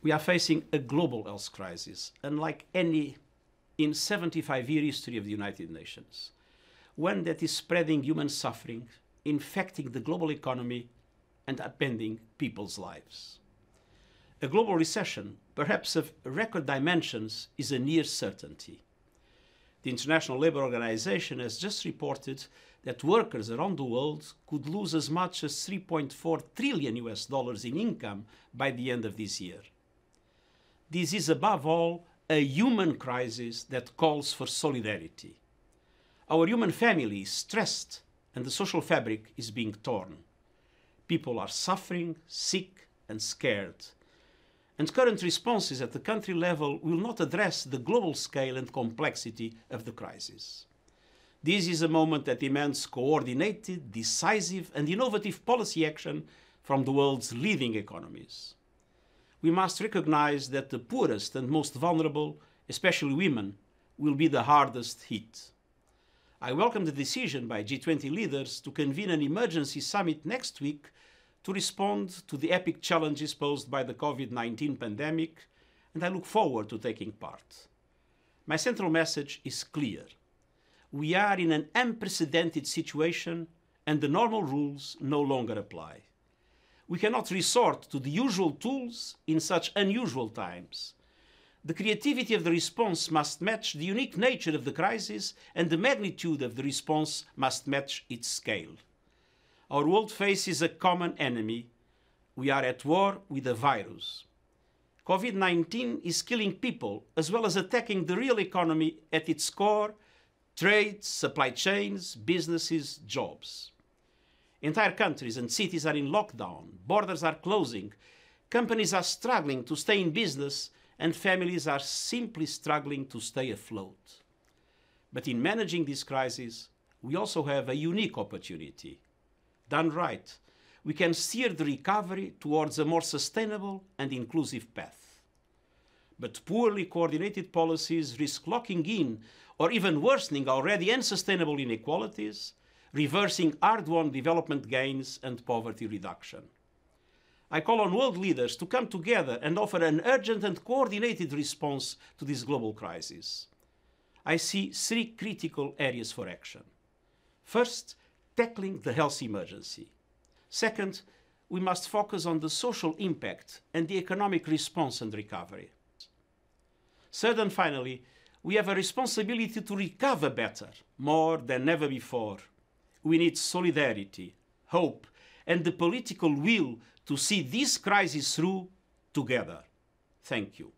We are facing a global health crisis, unlike any in 75-year history of the United Nations. One that is spreading human suffering, infecting the global economy, and upending people's lives. A global recession, perhaps of record dimensions, is a near certainty. The International Labour Organization has just reported that workers around the world could lose as much as $3.4 trillion in income by the end of this year. This is above all a human crisis that calls for solidarity. Our human family is stressed and the social fabric is being torn. People are suffering, sick and scared. And current responses at the country level will not address the global scale and complexity of the crisis. This is a moment that demands coordinated, decisive and innovative policy action from the world's leading economies. We must recognize that the poorest and most vulnerable, especially women, will be the hardest hit. I welcome the decision by G20 leaders to convene an emergency summit next week to respond to the epic challenges posed by the COVID-19 pandemic, and I look forward to taking part. My central message is clear. We are in an unprecedented situation and the normal rules no longer apply. We cannot resort to the usual tools in such unusual times. The creativity of the response must match the unique nature of the crisis, and the magnitude of the response must match its scale. Our world faces a common enemy. We are at war with a virus. COVID-19 is killing people as well as attacking the real economy at its core: trade, supply chains, businesses, jobs. Entire countries and cities are in lockdown, borders are closing, companies are struggling to stay in business, and families are simply struggling to stay afloat. But in managing this crisis, we also have a unique opportunity. Done right, we can steer the recovery towards a more sustainable and inclusive path. But poorly coordinated policies risk locking in or even worsening already unsustainable inequalities, reversing hard-won development gains and poverty reduction. I call on world leaders to come together and offer an urgent and coordinated response to this global crisis. I see three critical areas for action. First, tackling the health emergency. Second, we must focus on the social impact and the economic response and recovery. Third and finally, we have a responsibility to recover better, more than ever before. We need solidarity, hope, and the political will to see this crisis through together. Thank you.